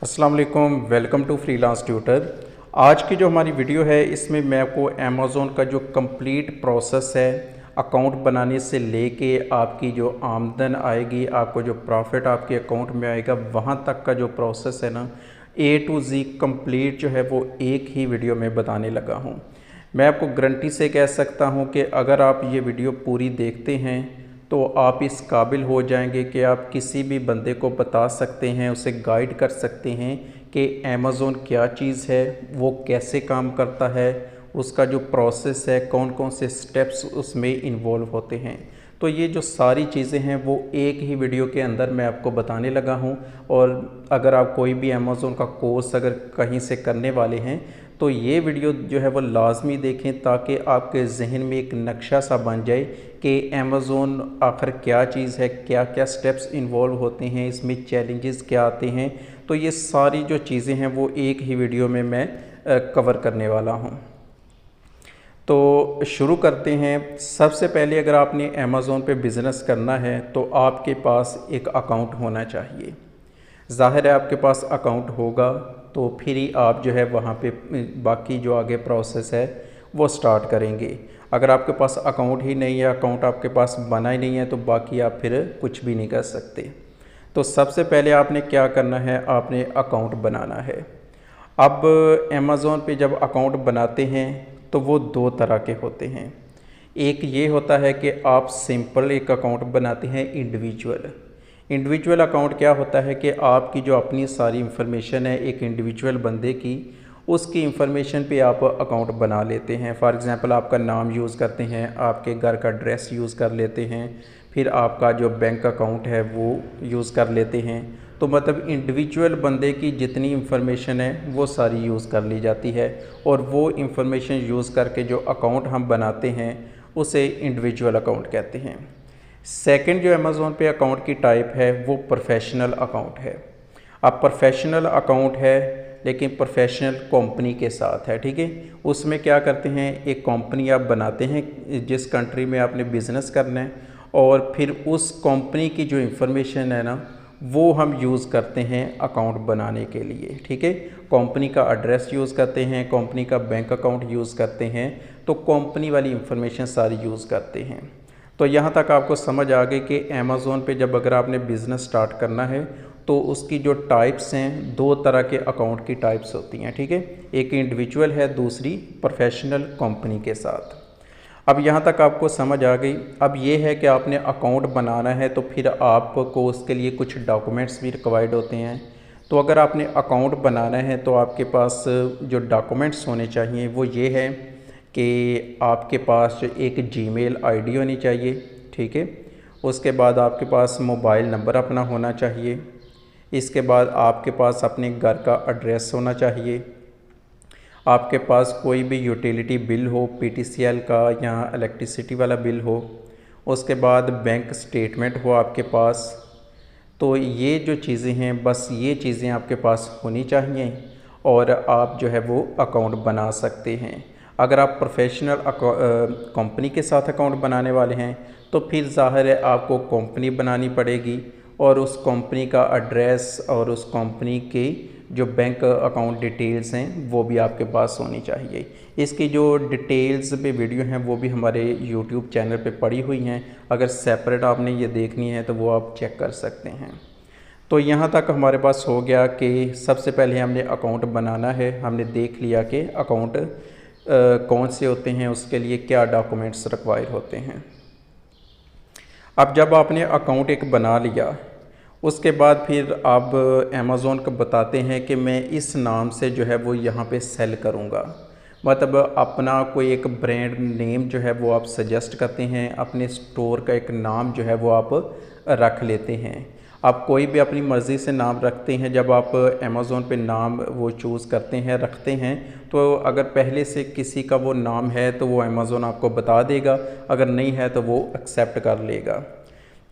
अस्सलाम वालेकुम, welcome to freelance tutor. आज की जो हमारी वीडियो है इसमें मैं आपको अमेज़ॉन का जो कंप्लीट प्रोसेस है अकाउंट बनाने से लेके आपकी जो आमदन आएगी, आपको जो प्रॉफिट आपके अकाउंट में आएगा, वहाँ तक का जो प्रोसेस है ना A to Z कंप्लीट जो है वो एक ही वीडियो में बताने लगा हूँ। मैं आपको गारंटी से कह सकता हूँ कि अगर आप ये वीडियो पूरी देखते हैं तो आप इस काबिल हो जाएंगे कि आप किसी भी बंदे को बता सकते हैं, उसे गाइड कर सकते हैं कि अमेज़ॉन क्या चीज़ है, वो कैसे काम करता है, उसका जो प्रोसेस है, कौन कौन से स्टेप्स उसमें इन्वॉल्व होते हैं। तो ये जो सारी चीज़ें हैं वो एक ही वीडियो के अंदर मैं आपको बताने लगा हूँ। और अगर आप कोई भी अमेज़ॉन का कोर्स अगर कहीं से करने वाले हैं तो ये वीडियो जो है वो लाजमी देखें, ताकि आपके जहन में एक नक्शा सा बन जाए कि अमेज़ॉन आखिर क्या चीज़ है, क्या क्या स्टेप्स इन्वॉल्व होते हैं, इसमें चैलेंजेस क्या आते हैं। तो ये सारी जो चीज़ें हैं वो एक ही वीडियो में मैं कवर करने वाला हूँ। तो शुरू करते हैं। सबसे पहले अगर आपने अमेज़ॉन पे बिज़नेस करना है तो आपके पास एक अकाउंट होना चाहिए। ज़ाहिर है आपके पास अकाउंट होगा तो फिर ही आप जो है वहाँ पे बाकी जो आगे प्रोसेस है वो स्टार्ट करेंगे। अगर आपके पास अकाउंट ही नहीं है, अकाउंट आपके पास बना ही नहीं है, तो बाकी आप फिर कुछ भी नहीं कर सकते। तो सबसे पहले आपने क्या करना है, आपने अकाउंट बनाना है। अब अमेज़ॉन पे जब अकाउंट बनाते हैं तो वो दो तरह के होते हैं। एक ये होता है कि आप सिंपल एक अकाउंट बनाते हैं इंडिविजुअल। इंडिविजुअल अकाउंट क्या होता है कि आपकी जो अपनी सारी इंफॉर्मेशन है एक इंडिविजुअल बंदे की, उसकी इंफॉर्मेशन पे आप अकाउंट बना लेते हैं। फॉर एग्ज़ाम्पल आपका नाम यूज़ करते हैं, आपके घर का एड्रेस यूज़ कर लेते हैं, फिर आपका जो बैंक अकाउंट है वो यूज़ कर लेते हैं। तो मतलब इंडिविजुअल बंदे की जितनी इंफॉर्मेशन है वो सारी यूज़ कर ली जाती है, और वो इंफॉर्मेशन यूज़ करके जो अकाउंट हम बनाते हैं उसे इंडिविजुअल अकाउंट कहते हैं। सेकंड जो अमेज़ॉन पे अकाउंट की टाइप है वो प्रोफेशनल अकाउंट है। अब प्रोफेशनल अकाउंट है लेकिन प्रोफेशनल कंपनी के साथ है, ठीक है। उसमें क्या करते हैं, एक कंपनी आप बनाते हैं जिस कंट्री में आपने बिज़नेस करना है, और फिर उस कंपनी की जो इंफॉर्मेशन है ना वो हम यूज़ करते हैं अकाउंट बनाने के लिए, ठीक है। कंपनी का एड्रेस यूज़ करते हैं, कंपनी का बैंक अकाउंट यूज़ करते हैं, तो कंपनी वाली इंफॉर्मेशन सारी यूज़ करते हैं। तो यहाँ तक आपको समझ आ गई कि अमेज़ॉन पे जब अगर आपने बिज़नेस स्टार्ट करना है तो उसकी जो टाइप्स हैं, दो तरह के अकाउंट की टाइप्स होती हैं, ठीक है। एक इंडिविजुअल है, दूसरी प्रोफेशनल कंपनी के साथ। अब यहाँ तक आपको समझ आ गई। अब ये है कि आपने अकाउंट बनाना है तो फिर आपको उसके लिए कुछ डॉक्यूमेंट्स भी रिक्वायर्ड होते हैं। तो अगर आपने अकाउंट बनाना है तो आपके पास जो डॉक्यूमेंट्स होने चाहिए वो ये है कि आपके पास एक जीमेल आईडी होनी चाहिए, ठीक है। उसके बाद आपके पास मोबाइल नंबर अपना होना चाहिए। इसके बाद आपके पास अपने घर का एड्रेस होना चाहिए। आपके पास कोई भी यूटिलिटी बिल हो, पीटीसीएल का या इलेक्ट्रिसिटी वाला बिल हो। उसके बाद बैंक स्टेटमेंट हो आपके पास। तो ये जो चीज़ें हैं, बस ये चीज़ें आपके पास होनी चाहिए और आप जो है वो अकाउंट बना सकते हैं। अगर आप प्रोफेशनल कंपनी के साथ अकाउंट बनाने वाले हैं तो फिर ज़ाहिर है आपको कंपनी बनानी पड़ेगी, और उस कंपनी का एड्रेस और उस कंपनी के जो बैंक अकाउंट डिटेल्स हैं वो भी आपके पास होनी चाहिए। इसकी जो डिटेल्स पे वीडियो हैं वो भी हमारे यूट्यूब चैनल पे पड़ी हुई हैं। अगर सेपरेट आपने ये देखनी है तो वो आप चेक कर सकते हैं। तो यहाँ तक हमारे पास हो गया कि सबसे पहले हमने अकाउंट बनाना है। हमने देख लिया कि अकाउंट कौन से होते हैं, उसके लिए क्या डॉक्यूमेंट्स रिक्वायर होते हैं। अब जब आपने अकाउंट एक बना लिया, उसके बाद फिर आप अमेज़ॉन को बताते हैं कि मैं इस नाम से जो है वो यहाँ पे सेल करूँगा। मतलब अपना कोई एक ब्रांड नेम जो है वो आप सजेस्ट करते हैं, अपने स्टोर का एक नाम जो है वो आप रख लेते हैं। आप कोई भी अपनी मर्ज़ी से नाम रखते हैं। जब आप अमेज़ॉन पे नाम वो चूज़ करते हैं, रखते हैं, तो अगर पहले से किसी का वो नाम है तो वो अमेज़ॉन आपको बता देगा, अगर नहीं है तो वो एक्सेप्ट कर लेगा।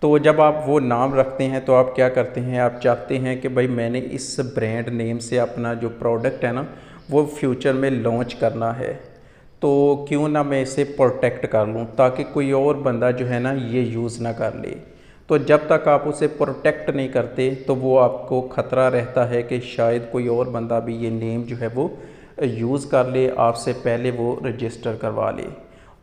तो जब आप वो नाम रखते हैं तो आप क्या करते हैं, आप चाहते हैं कि भाई मैंने इस ब्रांड नेम से अपना जो प्रोडक्ट है ना वो फ्यूचर में लॉन्च करना है, तो क्यों ना मैं इसे प्रोटेक्ट कर लूँ ताकि कोई और बंदा जो है ना ये यूज़ ना कर ले। तो जब तक आप उसे प्रोटेक्ट नहीं करते तो वो आपको ख़तरा रहता है कि शायद कोई और बंदा भी ये नेम जो है वो यूज़ कर ले, आपसे पहले वो रजिस्टर करवा ले।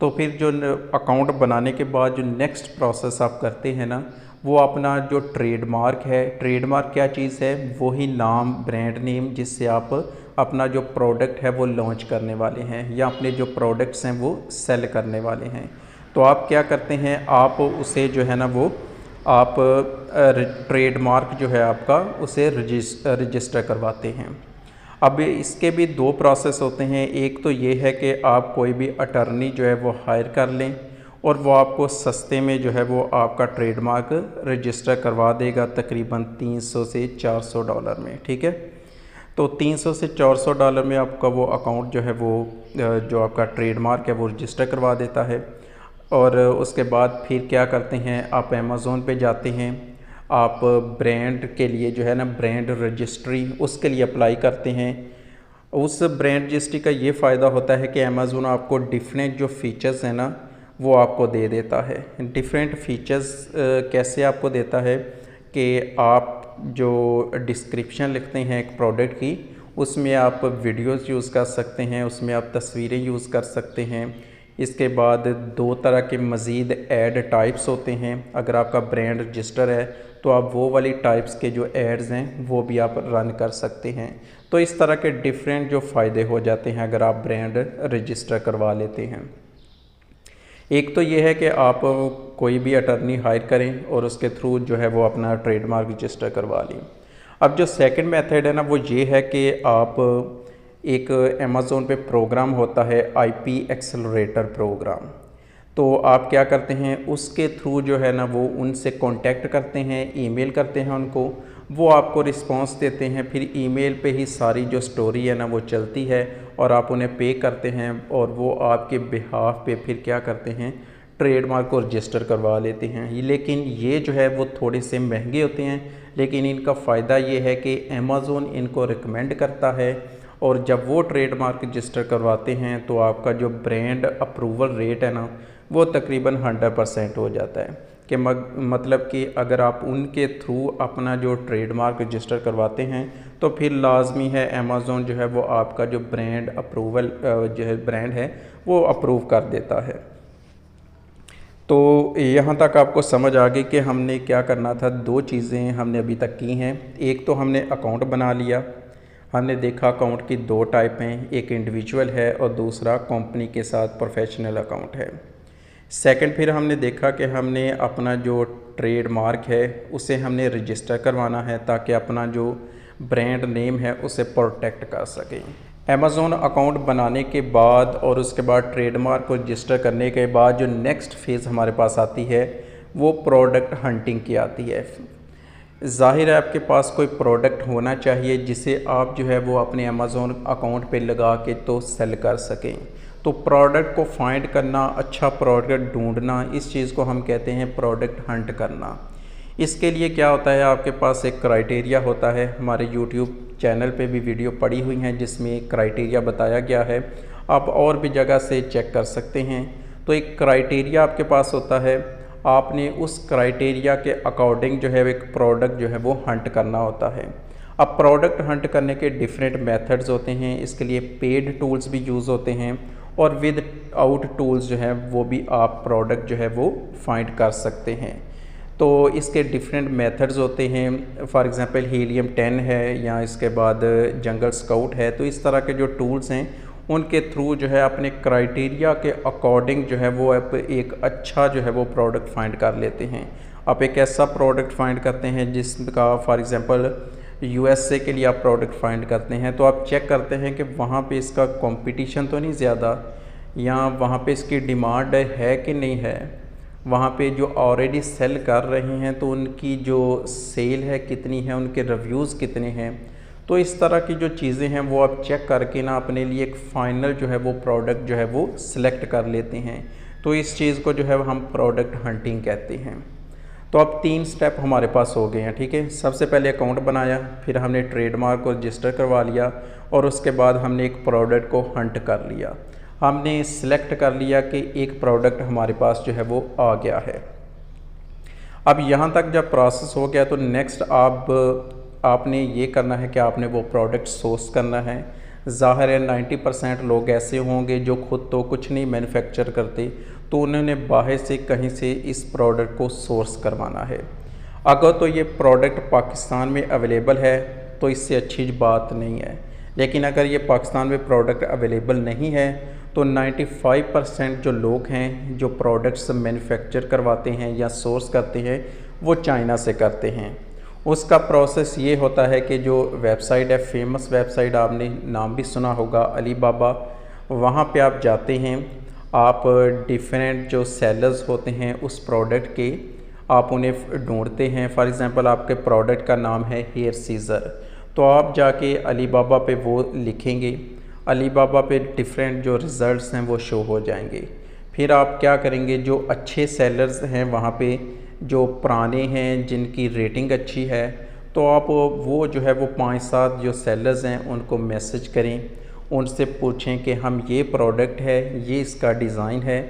तो फिर जो अकाउंट बनाने के बाद जो नेक्स्ट प्रोसेस आप करते हैं ना, वो अपना जो ट्रेडमार्क है, ट्रेडमार्क क्या चीज़ है, वही नाम, ब्रांड नेम जिससे आप अपना जो प्रोडक्ट है वो लॉन्च करने वाले हैं या अपने जो प्रोडक्ट्स हैं वो सेल करने वाले हैं। तो आप क्या करते हैं, आप उसे जो है ना वो आप ट्रेडमार्क जो है आपका उसे रजिस्टर करवाते हैं। अब इसके भी दो प्रोसेस होते हैं। एक तो ये है कि आप कोई भी अटर्नी जो है वो हायर कर लें और वो आपको सस्ते में जो है वो आपका ट्रेडमार्क रजिस्टर करवा देगा तकरीबन $300 से $400 में, ठीक है। तो $300 से $400 में आपका वो अकाउंट जो है वो जो आपका ट्रेडमार्क है वो रजिस्टर करवा देता है। और उसके बाद फिर क्या करते हैं, आप अमेज़ोन पे जाते हैं, आप ब्रांड के लिए जो है ना ब्रांड रजिस्ट्री उसके लिए अप्लाई करते हैं। उस ब्रांड रजिस्ट्री का ये फ़ायदा होता है कि अमेज़ोन आपको डिफरेंट जो फ़ीचर्स हैं ना वो आपको दे देता है। डिफरेंट फ़ीचर्स कैसे आपको देता है कि आप जो डिस्क्रिप्शन लिखते हैं एक प्रोडक्ट की, उसमें आप वीडियोस यूज़ कर सकते हैं, उसमें आप तस्वीरें यूज़ कर सकते हैं। इसके बाद 2 तरह के मज़ीद ऐड टाइप्स होते हैं। अगर आपका ब्रांड रजिस्टर है तो आप वो वाली टाइप्स के जो एड्स हैं वो भी आप रन कर सकते हैं। तो इस तरह के डिफरेंट जो फ़ायदे हो जाते हैं अगर आप ब्रांड रजिस्टर करवा लेते हैं। एक तो ये है कि आप कोई भी अटर्नी हायर करें और उसके थ्रू जो है वो अपना ट्रेडमार्क रजिस्टर करवा लें। अब जो सेकंड मेथड है ना वो ये है कि आप एक अमेज़ोन पे प्रोग्राम होता है IP एक्सेलरेटर प्रोग्राम। तो आप क्या करते हैं, उसके थ्रू जो है ना वो उनसे कांटेक्ट करते हैं, ईमेल करते हैं उनको, वो आपको रिस्पांस देते हैं। फिर ईमेल पे ही सारी जो स्टोरी है ना वो चलती है और आप उन्हें पे करते हैं और वो आपके बिहाफ पे फिर क्या करते हैं, ट्रेडमार्क को रजिस्टर करवा लेते हैं। लेकिन ये जो है वो थोड़े से महंगे होते हैं, लेकिन इनका फ़ायदा ये है कि अमेज़ोन इनको रिकमेंड करता है और जब वो ट्रेडमार्क रजिस्टर करवाते हैं तो आपका जो ब्रांड अप्रूवल रेट है ना वो तकरीबन 100% हो जाता है। कि मतलब कि अगर आप उनके थ्रू अपना जो ट्रेडमार्क रजिस्टर करवाते हैं तो फिर लाजमी है अमेज़ोन जो है वो आपका जो ब्रांड अप्रूवल जो है ब्रांड है वो अप्रूव कर देता है। तो यहाँ तक आपको समझ आ गई कि हमने क्या करना था। 2 चीज़ें हमने अभी तक की हैं। एक तो हमने अकाउंट बना लिया, हमने देखा अकाउंट की 2 टाइप हैं, एक इंडिविजुअल है और दूसरा कंपनी के साथ प्रोफेशनल अकाउंट है। सेकंड फिर हमने देखा कि हमने अपना जो ट्रेडमार्क है उसे हमने रजिस्टर करवाना है ताकि अपना जो ब्रांड नेम है उसे प्रोटेक्ट कर सकें। अमेज़ोन अकाउंट बनाने के बाद और उसके बाद ट्रेडमार्क को रजिस्टर करने के बाद जो नेक्स्ट फेज़ हमारे पास आती है वो प्रोडक्ट हंटिंग की आती है। ज़ाहिर है आपके पास कोई प्रोडक्ट होना चाहिए जिसे आप जो है वो अपने अमेज़ोन अकाउंट पे लगा के तो सेल कर सकें। तो प्रोडक्ट को फाइंड करना, अच्छा प्रोडक्ट ढूंढना, इस चीज़ को हम कहते हैं प्रोडक्ट हंट करना। इसके लिए क्या होता है, आपके पास एक क्राइटेरिया होता है। हमारे यूट्यूब चैनल पे भी वीडियो पड़ी हुई हैं जिसमें क्राइटेरिया बताया गया है, आप और भी जगह से चेक कर सकते हैं। तो एक क्राइटेरिया आपके पास होता है, आपने उस क्राइटेरिया के अकॉर्डिंग जो है एक प्रोडक्ट जो है वो हंट करना होता है। अब प्रोडक्ट हंट करने के डिफरेंट मेथड्स होते हैं। इसके लिए पेड टूल्स भी यूज़ होते हैं और विद आउट टूल्स जो है वो भी आप प्रोडक्ट जो है वो फाइंड कर सकते हैं। तो इसके डिफरेंट मेथड्स होते हैं। फॉर एग्ज़ाम्पल हीलियम 10 है या इसके बाद जंगल स्काउट है। तो इस तरह के जो टूल्स हैं उनके थ्रू जो है अपने क्राइटेरिया के अकॉर्डिंग जो है वो आप एक अच्छा जो है वो प्रोडक्ट फाइंड कर लेते हैं। आप एक ऐसा प्रोडक्ट फाइंड करते हैं जिसका फॉर एग्ज़ाम्पल USA के लिए आप प्रोडक्ट फाइंड करते हैं, तो आप चेक करते हैं कि वहाँ पे इसका कंपटीशन तो नहीं ज़्यादा, या वहाँ पे इसकी डिमांड है कि नहीं है, वहाँ पे जो ऑलरेडी सेल कर रहे हैं तो उनकी जो सेल है कितनी है, उनके रिव्यूज़ कितने हैं। तो इस तरह की जो चीज़ें हैं वो आप चेक करके ना अपने लिए एक फ़ाइनल जो है वो प्रोडक्ट जो है वो सिलेक्ट कर लेते हैं। तो इस चीज़ को जो है हम प्रोडक्ट हंटिंग कहते हैं। तो अब 3 स्टेप हमारे पास हो गए हैं, ठीक है। सबसे पहले अकाउंट बनाया, फिर हमने ट्रेडमार्क को रजिस्टर करवा लिया और उसके बाद हमने एक प्रोडक्ट को हंट कर लिया। हमने सिलेक्ट कर लिया कि एक प्रोडक्ट हमारे पास जो है वो आ गया है। अब यहाँ तक जब प्रोसेस हो गया तो नेक्स्ट आपने ये करना है कि आपने वो प्रोडक्ट सोर्स करना है। ज़ाहिर है 90% लोग ऐसे होंगे जो खुद तो कुछ नहीं मैन्युफैक्चर करते, तो उन्होंने बाहर से कहीं से इस प्रोडक्ट को सोर्स करवाना है। अगर तो ये प्रोडक्ट पाकिस्तान में अवेलेबल है तो इससे अच्छी बात नहीं है, लेकिन अगर ये पाकिस्तान में प्रोडक्ट अवेलेबल नहीं है तो 95% जो लोग हैं जो प्रोडक्ट्स मैन्युफैक्चर करवाते हैं या सोर्स करते हैं वो चाइना से करते हैं। उसका प्रोसेस ये होता है कि जो वेबसाइट है, फेमस वेबसाइट, आपने नाम भी सुना होगा अलीबाबा, वहाँ पे आप जाते हैं, आप डिफरेंट जो सेलर्स होते हैं उस प्रोडक्ट के आप उन्हें ढूंढते हैं। फॉर एग्ज़ाम्पल आपके प्रोडक्ट का नाम है हेयर सीज़र, तो आप जाके अलीबाबा पे वो लिखेंगे, अलीबाबा पे डिफरेंट जो रिज़ल्ट्स हैं वो शो हो जाएंगे। फिर आप क्या करेंगे, जो अच्छे सेलर्स हैं वहाँ पे, जो पुराने हैं जिनकी रेटिंग अच्छी है, तो आप वो जो है वो 5-7 जो सेलर्स हैं उनको मैसेज करें, उनसे पूछें कि हम ये प्रोडक्ट है, ये इसका डिज़ाइन है,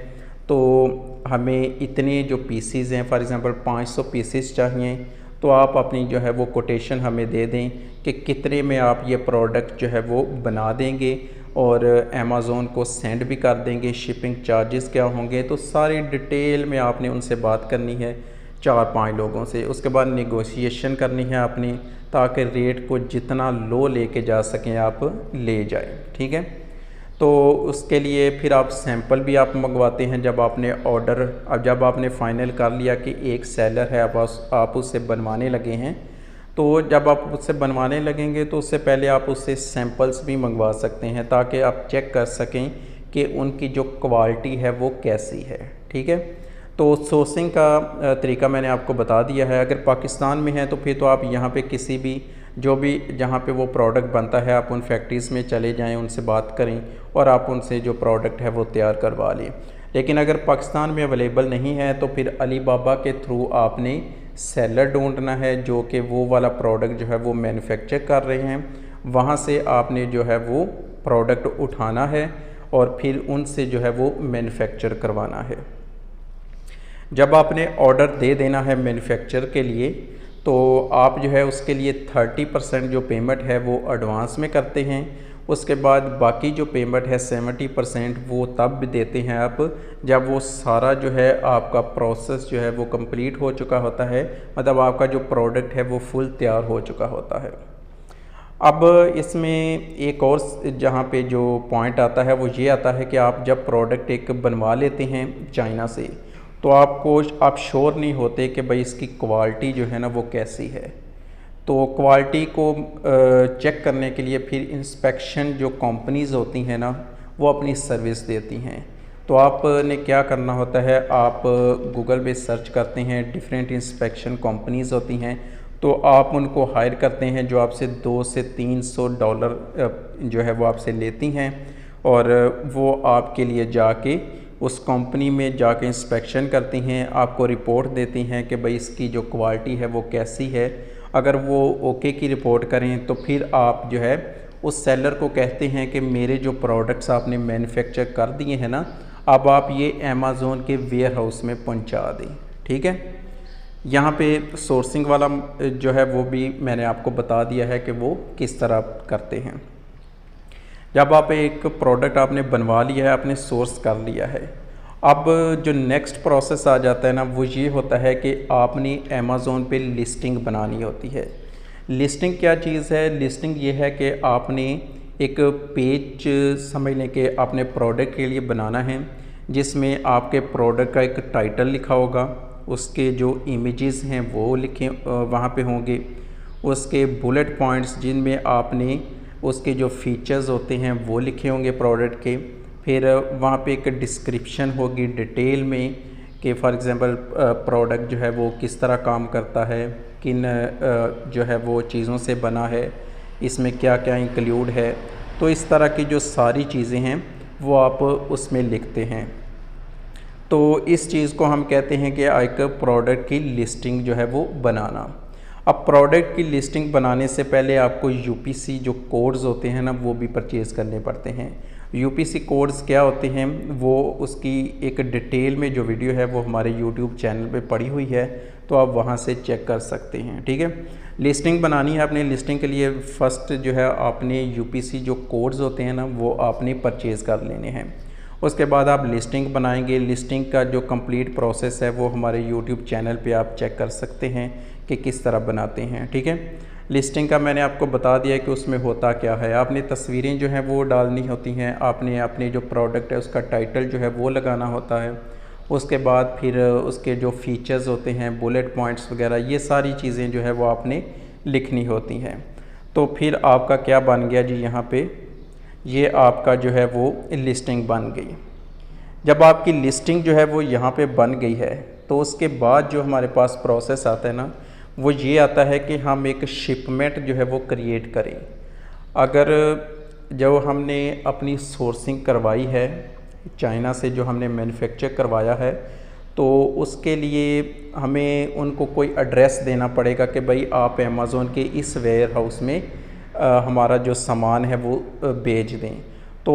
तो हमें इतने जो पीसीज़ हैं, फॉर एग्ज़ाम्पल 500 पीसीज़ चाहिए, तो आप अपनी जो है वो कोटेशन हमें दे दें कि कितने में आप ये प्रोडक्ट जो है वो बना देंगे और अमेज़ोन को सेंड भी कर देंगे, शिपिंग चार्जेस क्या होंगे। तो सारी डिटेल में आपने उनसे बात करनी है 4-5 लोगों से। उसके बाद नेगोशिएशन करनी है आपने, ताकि रेट को जितना लो लेके जा सकें आप ले जाएं, ठीक है। तो उसके लिए फिर आप सैंपल भी आप मंगवाते हैं जब आपने ऑर्डर, अब जब आपने फ़ाइनल कर लिया कि एक सेलर है, आप उससे बनवाने लगे हैं, तो जब आप उससे बनवाने लगेंगे तो उससे पहले आप उससे सैंपल्स भी मंगवा सकते हैं, ताकि आप चेक कर सकें कि उनकी जो क्वालिटी है वो कैसी है, ठीक है। तो सोर्सिंग का तरीका मैंने आपको बता दिया है। अगर पाकिस्तान में है तो फिर तो आप यहाँ पे किसी भी जो भी जहाँ पे वो प्रोडक्ट बनता है आप उन फैक्ट्रीज़ में चले जाएं, उनसे बात करें और आप उनसे जो प्रोडक्ट है वो तैयार करवा लें। लेकिन अगर पाकिस्तान में अवेलेबल नहीं है तो फिर अलीबाबा के थ्रू आपने सेलर ढूंढना है जो कि वो वाला प्रोडक्ट जो है वो मैन्युफैक्चर कर रहे हैं, वहाँ से आपने जो है वो प्रोडक्ट उठाना है और फिर उनसे जो है वो मैन्युफैक्चर करवाना है। जब आपने ऑर्डर दे देना है मैन्युफैक्चर के लिए, तो आप जो है उसके लिए 30% जो पेमेंट है वो एडवांस में करते हैं। उसके बाद बाकी जो पेमेंट है 70% वो तब भी देते हैं आप जब वो सारा जो है आपका प्रोसेस जो है वो कंप्लीट हो चुका होता है, मतलब आपका जो प्रोडक्ट है वो फुल तैयार हो चुका होता है। अब इसमें एक और जहाँ पे जो पॉइंट आता है वो ये आता है कि आप जब प्रोडक्ट एक बनवा लेते हैं चाइना से, तो आप श्योर नहीं होते कि भाई इसकी क्वालिटी जो है ना वो कैसी है। तो क्वालिटी को चेक करने के लिए फिर इंस्पेक्शन जो कंपनीज़ होती हैं ना वो अपनी सर्विस देती हैं। तो आपने क्या करना होता है, आप गूगल पे सर्च करते हैं, डिफरेंट इंस्पेक्शन कंपनीज़ होती हैं, तो आप उनको हायर करते हैं जो आपसे $200 से $300 जो है वो आपसे लेती हैं, और वो आपके लिए जाके उस कंपनी में जाके इंस्पेक्शन करती हैं, आपको रिपोर्ट देती हैं कि भाई इसकी जो क्वालिटी है वो कैसी है। अगर वो ओके की रिपोर्ट करें तो फिर आप जो है उस सेलर को कहते हैं कि मेरे जो प्रोडक्ट्स आपने मैन्युफैक्चर कर दिए हैं ना, अब आप ये अमेज़ोन के वेयर हाउस में पहुंचा दें, ठीक है। यहाँ पे सोर्सिंग वाला जो है वो भी मैंने आपको बता दिया है कि वो किस तरह करते हैं। जब आप एक प्रोडक्ट आपने बनवा लिया है, आपने सोर्स कर लिया है, अब जो नेक्स्ट प्रोसेस आ जाता है ना वो ये होता है कि आपने अमेज़ोन पे लिस्टिंग बनानी होती है। लिस्टिंग क्या चीज़ है? लिस्टिंग ये है कि आपने एक पेज समझ लें कि आपने प्रोडक्ट के लिए बनाना है, जिसमें आपके प्रोडक्ट का एक टाइटल लिखा होगा, उसके जो इमेजेस हैं वो लिखे वहाँ पे होंगे, उसके बुलेट पॉइंट्स जिनमें आपने उसके जो फीचर्स होते हैं वो लिखे होंगे प्रोडक्ट के, फिर वहाँ पे एक डिस्क्रिप्शन होगी डिटेल में कि फॉर एग्ज़ाम्पल प्रोडक्ट जो है वो किस तरह काम करता है, किन जो है वो चीज़ों से बना है, इसमें क्या क्या इंक्लूड है। तो इस तरह की जो सारी चीज़ें हैं वो आप उसमें लिखते हैं। तो इस चीज़ को हम कहते हैं कि एक प्रोडक्ट की लिस्टिंग जो है वो बनाना। अब प्रोडक्ट की लिस्टिंग बनाने से पहले आपको यूपीसी जो कोड्स होते हैं ना वो भी परचेज़ करने पड़ते हैं। यूपीसी कोड्स क्या होते हैं वो उसकी एक डिटेल में जो वीडियो है वो हमारे यूट्यूब चैनल पे पड़ी हुई है, तो आप वहाँ से चेक कर सकते हैं। ठीक है, लिस्टिंग बनानी है आपने। लिस्टिंग के लिए फ़र्स्ट जो है आपने यूपीसी जो कोड्स होते हैं ना वो आपने परचेज़ कर लेने हैं। उसके बाद आप लिस्टिंग बनाएंगे। लिस्टिंग का जो कंप्लीट प्रोसेस है वो हमारे यूट्यूब चैनल पे आप चेक कर सकते हैं कि किस तरह बनाते हैं। ठीक है, लिस्टिंग का मैंने आपको बता दिया कि उसमें होता क्या है। आपने तस्वीरें जो हैं वो डालनी होती हैं, आपने अपने जो प्रोडक्ट है उसका टाइटल जो है वो लगाना होता है। उसके बाद फिर उसके जो फीचर्स होते हैं, बुलेट पॉइंट्स वगैरह, ये सारी चीज़ें जो है वो आपने लिखनी होती हैं। तो फिर आपका क्या बन गया जी, यहाँ पे ये आपका जो है वो लिस्टिंग बन गई। जब आपकी लिस्टिंग जो है वो यहाँ पे बन गई है तो उसके बाद जो हमारे पास प्रोसेस आता है ना वो ये आता है कि हम एक शिपमेंट जो है वो क्रिएट करें। अगर जो हमने अपनी सोर्सिंग करवाई है चाइना से, जो हमने मैन्युफैक्चर करवाया है, तो उसके लिए हमें उनको कोई एड्रेस देना पड़ेगा कि भाई आप अमेज़ॉन के इस वेयर हाउस में हमारा जो सामान है वो भेज दें। तो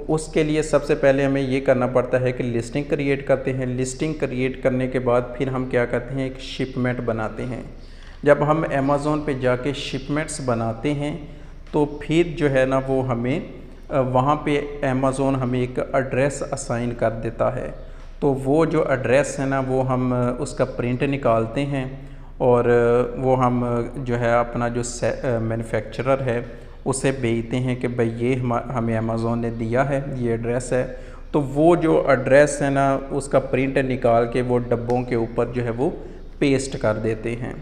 उसके लिए सबसे पहले हमें ये करना पड़ता है कि लिस्टिंग क्रिएट करते हैं। लिस्टिंग क्रिएट करने के बाद फिर हम क्या करते हैं, एक शिपमेंट बनाते हैं। जब हम अमेज़ॉन पे जाके शिपमेंट्स बनाते हैं तो फिर जो है ना वो हमें वहाँ पे अमेज़ॉन हमें एक एड्रेस असाइन कर देता है। तो वो जो एड्रेस है ना वो हम उसका प्रिंट निकालते हैं और वो हम जो है अपना जो मैन्युफैक्चरर है उसे भेजते हैं कि भाई ये हमें अमेज़ॉन ने दिया है, ये एड्रेस है। तो वो जो एड्रेस है ना उसका प्रिंट निकाल के वो डब्बों के ऊपर जो है वो पेस्ट कर देते हैं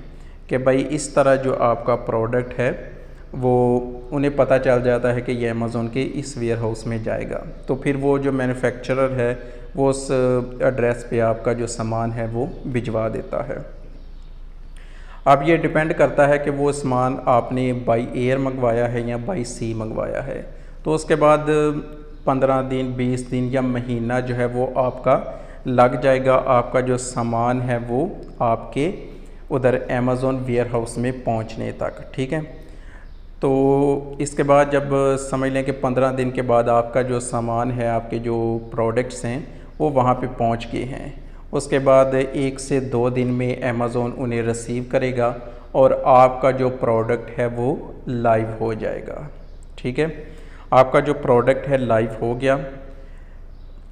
कि भाई इस तरह जो आपका प्रोडक्ट है वो उन्हें पता चल जाता है कि ये अमेज़ॉन के इस वेयर हाउस में जाएगा। तो फिर वो जो मैन्युफैक्चरर है वो उस एड्रेस पे आपका जो सामान है वो भिजवा देता है। अब ये डिपेंड करता है कि वो सामान आपने बाई एयर मंगवाया है या बाई सी मंगवाया है। तो उसके बाद 15 दिन, 20 दिन या महीना जो है वो आपका लग जाएगा आपका जो सामान है वो आपके उधर अमेज़ॉन वेयर हाउस में पहुंचने तक। ठीक है, तो इसके बाद जब समझ लें कि 15 दिन के बाद आपका जो सामान है, आपके जो प्रोडक्ट्स हैं वो वहाँ पे पहुँच गए हैं। उसके बाद 1 से 2 दिन में अमेज़ॉन उन्हें रिसीव करेगा और आपका जो प्रोडक्ट है वो लाइव हो जाएगा। ठीक है, आपका जो प्रोडक्ट है लाइव हो गया।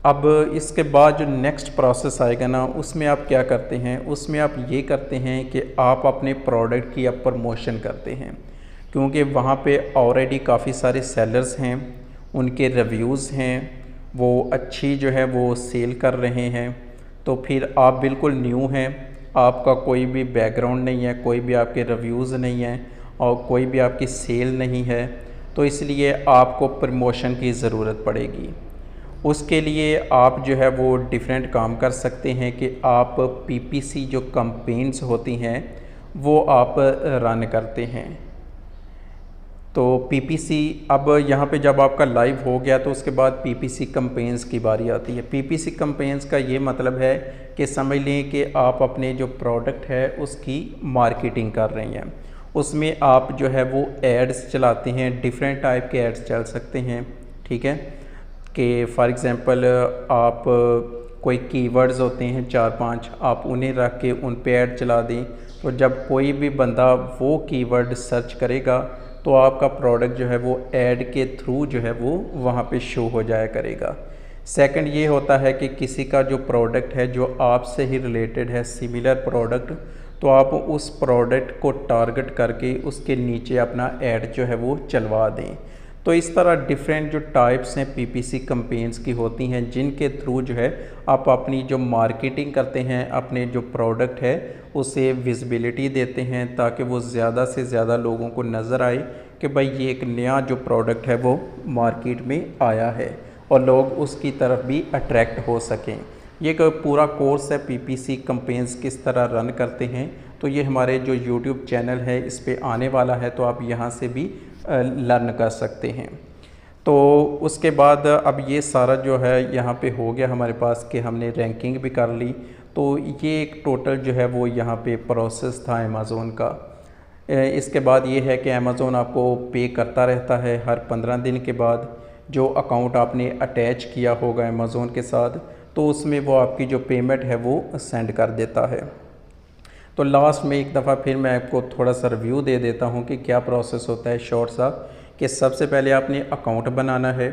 अब इसके बाद जो नेक्स्ट प्रोसेस आएगा ना उसमें आप क्या करते हैं, उसमें आप ये करते हैं कि आप अपने प्रोडक्ट की आप प्रमोशन करते हैं, क्योंकि वहाँ पे ऑलरेडी काफ़ी सारे सेलर्स हैं, उनके रिव्यूज़ हैं, वो अच्छी जो है वो सेल कर रहे हैं। तो फिर आप बिल्कुल न्यू हैं, आपका कोई भी बैकग्राउंड नहीं है, कोई भी आपके रिव्यूज़ नहीं है और कोई भी आपकी सेल नहीं है, तो इसलिए आपको प्रमोशन की ज़रूरत पड़ेगी। उसके लिए आप जो है वो डिफरेंट काम कर सकते हैं कि आप पीपीसी जो कैंपेन्स होती हैं वो आप रन करते हैं। तो पीपीसी अब यहाँ पे जब आपका लाइव हो गया तो उसके बाद पीपीसी कैंपेन्स की बारी आती है। पीपीसी कैंपेन्स का ये मतलब है कि समझ लें कि आप अपने जो प्रोडक्ट है उसकी मार्केटिंग कर रहे हैं। उसमें आप जो है वो एड्स चलाते हैं, डिफरेंट टाइप के एड्स चल सकते हैं। ठीक है, कि फॉर एग्ज़ाम्पल आप कोई कीवर्ड्स होते हैं 4-5, आप उन्हें रख के उन पे ऐड चला दें। तो जब कोई भी बंदा वो कीवर्ड सर्च करेगा तो आपका प्रोडक्ट जो है वो ऐड के थ्रू जो है वो वहाँ पे शो हो जाया करेगा। सेकंड ये होता है कि किसी का जो प्रोडक्ट है जो आपसे ही रिलेटेड है, सिमिलर प्रोडक्ट, तो आप उस प्रोडक्ट को टारगेट करके उसके नीचे अपना ऐड जो है वो चलवा दें। तो इस तरह डिफरेंट जो टाइप्स हैं पीपीसी कैंपेन्स की होती हैं, जिनके थ्रू जो है आप अपनी जो मार्केटिंग करते हैं, अपने जो प्रोडक्ट है उसे विजिबिलिटी देते हैं ताकि वो ज़्यादा से ज़्यादा लोगों को नज़र आए कि भाई ये एक नया जो प्रोडक्ट है वो मार्केट में आया है और लोग उसकी तरफ भी अट्रैक्ट हो सकें। ये एक पूरा कोर्स है पीपीसी कैंपेन्स किस तरह रन करते हैं, तो ये हमारे जो यूट्यूब चैनल है इस पे आने वाला है, तो आप यहाँ से भी लर्न कर सकते हैं। तो उसके बाद अब ये सारा जो है यहाँ पे हो गया हमारे पास कि हमने रैंकिंग भी कर ली। तो ये एक टोटल जो है वो यहाँ पे प्रोसेस था अमेज़ॉन का। इसके बाद ये है कि अमेज़ॉन आपको पे करता रहता है हर 15 दिन के बाद। जो अकाउंट आपने अटैच किया होगा अमेज़ॉन के साथ तो उसमें वो आपकी जो पेमेंट है वो सेंड कर देता है। तो लास्ट में एक दफ़ा फिर मैं आपको थोड़ा सा रिव्यू दे देता हूँ कि क्या प्रोसेस होता है शॉर्ट सा। कि सबसे पहले आपने अकाउंट बनाना है।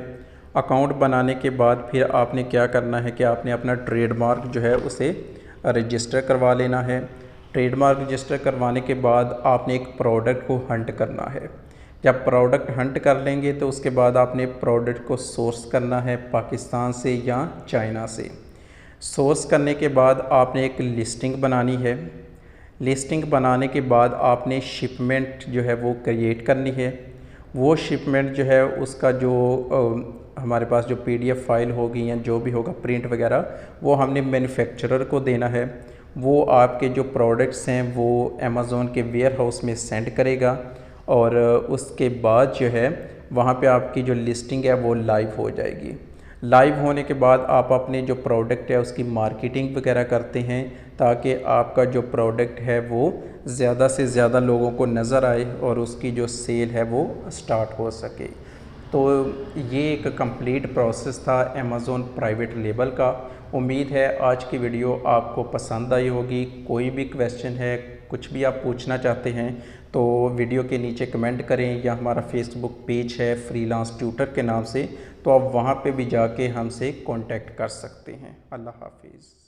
अकाउंट बनाने के बाद फिर आपने क्या करना है कि आपने अपना ट्रेडमार्क जो है उसे रजिस्टर करवा लेना है। ट्रेडमार्क रजिस्टर करवाने के बाद आपने एक प्रोडक्ट को हंट करना है। जब प्रोडक्ट हंट कर लेंगे तो उसके बाद आपने प्रोडक्ट को सोर्स करना है पाकिस्तान से या चाइना से। सोर्स करने के बाद आपने एक लिस्टिंग बनानी है। लिस्टिंग बनाने के बाद आपने शिपमेंट जो है वो क्रिएट करनी है। वो शिपमेंट जो है उसका जो हमारे पास जो PDF फाइल होगी या जो भी होगा प्रिंट वगैरह, वो हमने मैन्युफैक्चरर को देना है। वो आपके जो प्रोडक्ट्स हैं वो अमेज़ॉन के वेयर हाउस में सेंड करेगा और उसके बाद जो है वहाँ पे आपकी जो लिस्टिंग है वो लाइव हो जाएगी। लाइव होने के बाद आप अपने जो प्रोडक्ट है उसकी मार्केटिंग वगैरह करते हैं ताकि आपका जो प्रोडक्ट है वो ज़्यादा से ज़्यादा लोगों को नज़र आए और उसकी जो सेल है वो स्टार्ट हो सके। तो ये एक कंप्लीट प्रोसेस था अमेज़ॉन प्राइवेट लेबल का। उम्मीद है आज की वीडियो आपको पसंद आई होगी। कोई भी क्वेश्चन है, कुछ भी आप पूछना चाहते हैं तो वीडियो के नीचे कमेंट करें या हमारा फेसबुक पेज है फ्रीलांस ट्यूटर के नाम से, तो आप वहाँ पे भी जाके हमसे कांटेक्ट कर सकते हैं। अल्लाह हाफिज़।